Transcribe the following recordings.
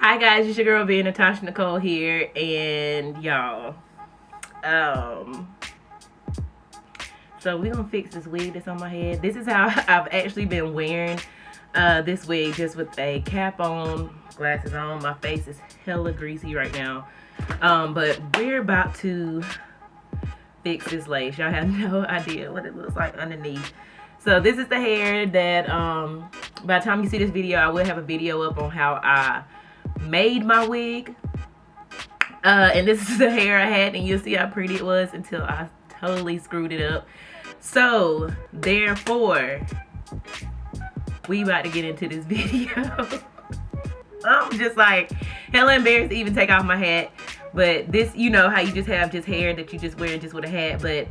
Hi guys, it's your girl Beingnatashanicole here, and y'all, so we gonna fix this wig that's on my head. This is how I've actually been wearing this wig, just with a cap on, glasses on. My face is hella greasy right now, but we're about to fix this lace. Y'all have no idea what it looks like underneath. So this is the hair that by the time you see this video, I will have a video up on how I made my wig, and this is the hair I had, and you'll see how pretty it was until I totally screwed it up. So therefore, we about to get into this video. I'm just like hella embarrassed to even take off my hat, but this, you know how you just have just hair that you just wear just with a hat, but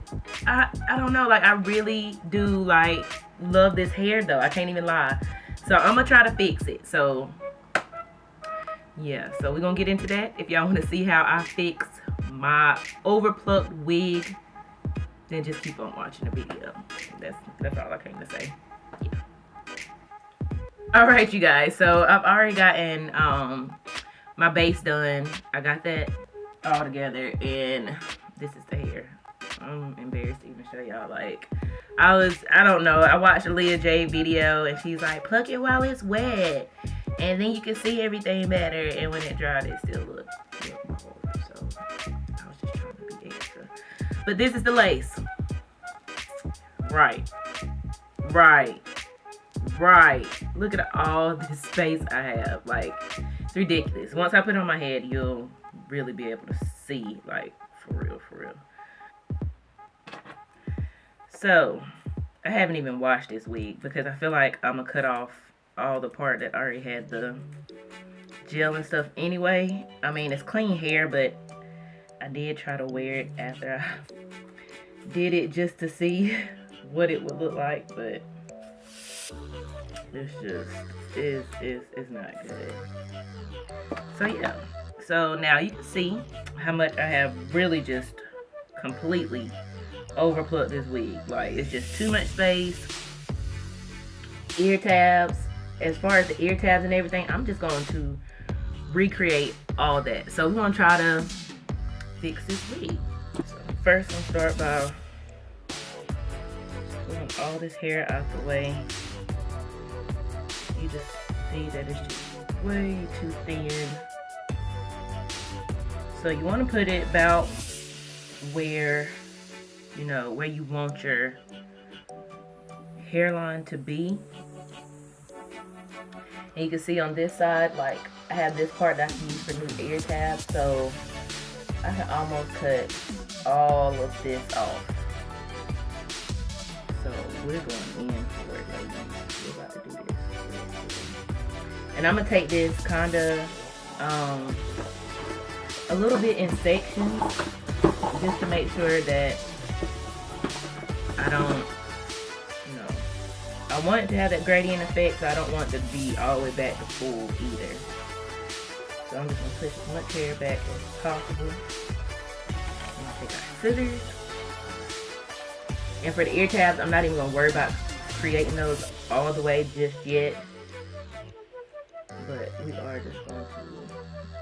I don't know, like I really do like love this hair though. I can't even lie. So I'm gonna try to fix it. So yeah, so we're gonna get into that. If y'all want to see how I fix my overplucked wig, then just keep on watching the video. That's all I came to say. Yeah. All right, you guys. So I've already gotten my base done. I got that all together, and this is the hair. I'm embarrassed to even show y'all. Like I don't know. I watched a Leah J video, and she's like, pluck it while it's wet, and then you can see everything better, and when it dried, it still looked horrible. So I was just trying to be extra. But this is the lace. Right. Look at all this space I have. Like, it's ridiculous. Once I put it on my head, you'll really be able to see, like, for real. So I haven't even washed this wig because I feel like I'm gonna cut off all the part that already had the gel and stuff anyway. I mean, it's clean hair, but I did try to wear it after I did it just to see what it would look like, but it's just it's not good. So yeah, so now you can see how much I have really just completely overplucked this wig. Like, it's just too much space. Ear tabs, as far as the ear tabs and everything, I'm just going to recreate all that. So we're gonna try to fix this wig. So first I'm gonna start by pulling all this hair out the way. You just see that it's just way too thin. So you want to put it about where, you know, where you want your hairline to be. And you can see on this side, like, I have this part that I can use for new ear tabs, so I can almost cut all of this off. So we're going in for it, ladies. We're about to do this. And I'm gonna take this kind of a little bit in sections, just to make sure that I don't, you know, I want it to have that gradient effect, so I don't want it to be all the way back to full either. So I'm just gonna push as much hair back as possible. I'm gonna take our scissors. And for the ear tabs, I'm not even gonna worry about creating those all the way just yet. But we are just going to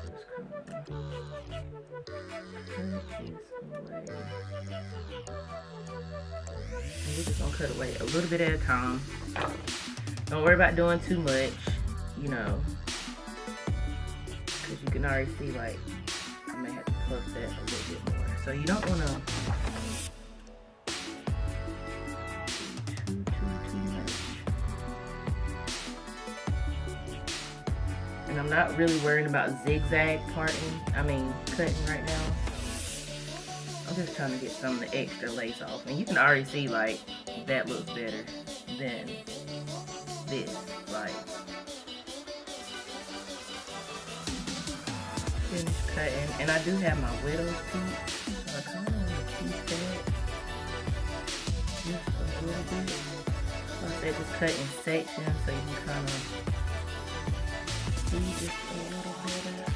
just kind of cut this away. And we're just gonna cut away a little bit at a time. Don't worry about doing too much, you know, because you can already see, like, I may have to pluck that a little bit more. So you don't want to too much. And I'm not really worried about zigzag cutting right now. I'm just trying to get some of the extra lace off. And you can already see, like, that looks better than this. Like, finish cutting. And I do have my widow's peak, so I kind of want to keep that just a little bit. Like I said, just cut in sections so you can kind of see just a little better.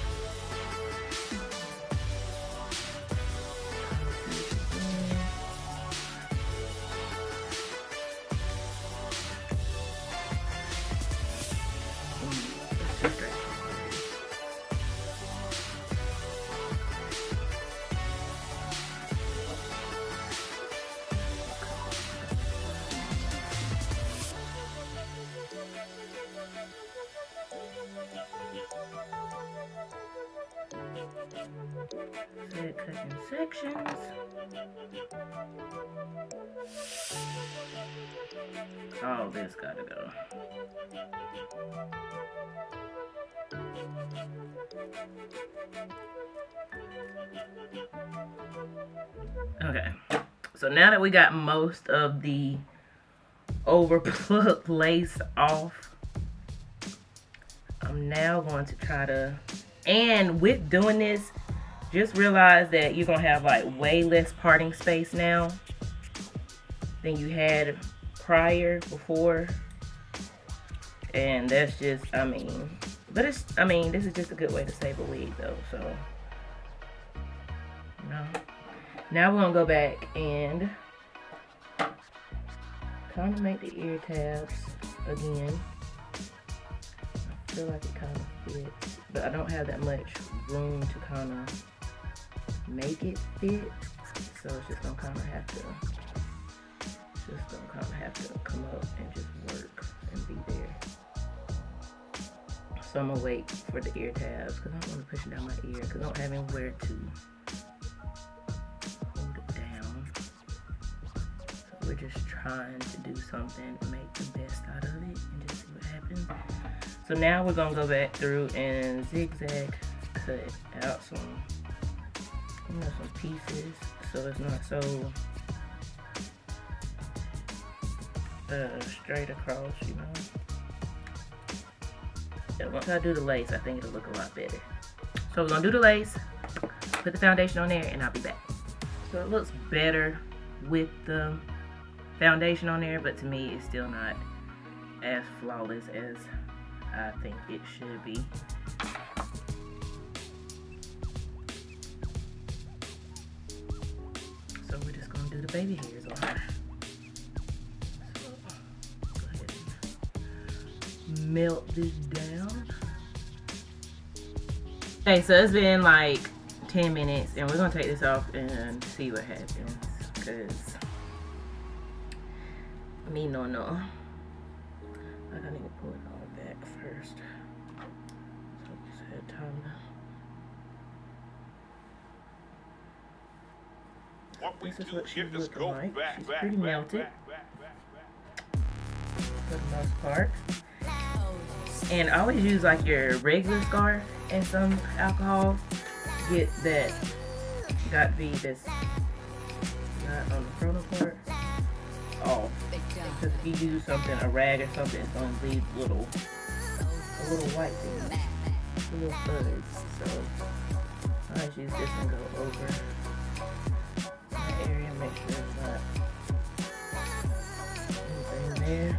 So cut in sections. All this gotta go. Okay, so now that we got most of the overplucked lace off, I'm now going to try to, and with doing this, just realize that you're gonna have like way less parting space now than you had before. And that's just, I mean, but it's, I mean, this is just a good way to save a wig though, so, you know. Now we're gonna go back and kind of make the ear tabs again. I feel like it kind of fits, but I don't have that much room to kind of make it fit, so it's just gonna kind of have to, come up and just work and be there. So I'm gonna wait for the ear tabs because I don't want to push it down my ear because I don't have anywhere to hold it down. So we're just trying to do something to make the best out of it and just see what happens. So now we're gonna go back through and zigzag cut out some, you know, some pieces so it's not so straight across, you know. Yeah, once I do the lace, I think it'll look a lot better. So we're gonna do the lace, put the foundation on there, and I'll be back. So it looks better with the foundation on there, but to me, it's still not as flawless as I think it should be. So we're just gonna do the baby hairs on her. So go ahead and melt this down. Okay, so it's been like 10 minutes and we're gonna take this off and see what happens, because no, like I need to pull it all back first. So I just had time to. This is what she's looking like. She's pretty melted for the most part. And I always use like your regular scarf and some alcohol. Get that, got to be this, not on the frontal part, off. Because if you use something, a rag or something, it's going to leave a little white thing, a little fuzz. So I just use this and go over that area, make sure it's not anything there.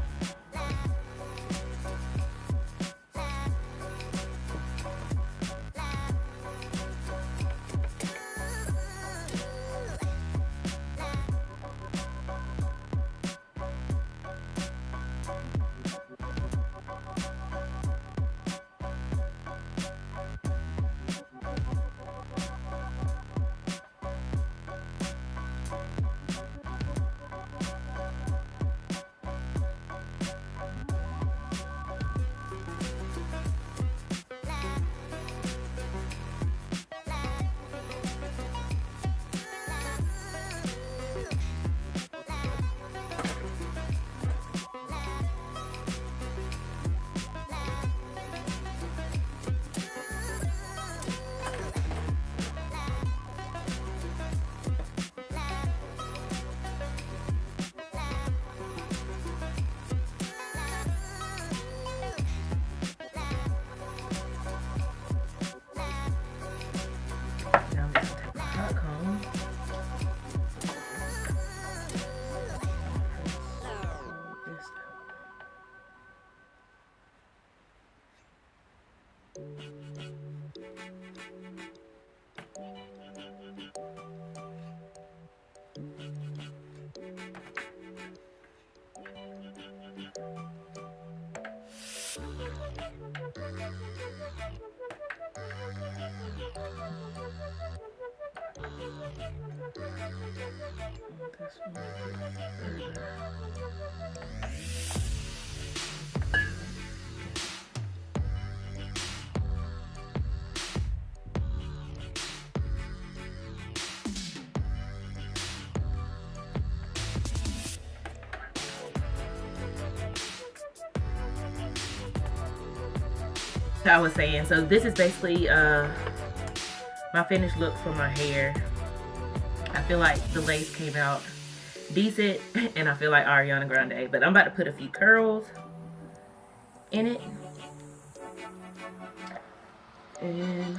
I was saying, so this is basically my finished look for my hair. I feel like the lace came out decent, and I feel like Ariana Grande, but I'm about to put a few curls in it. And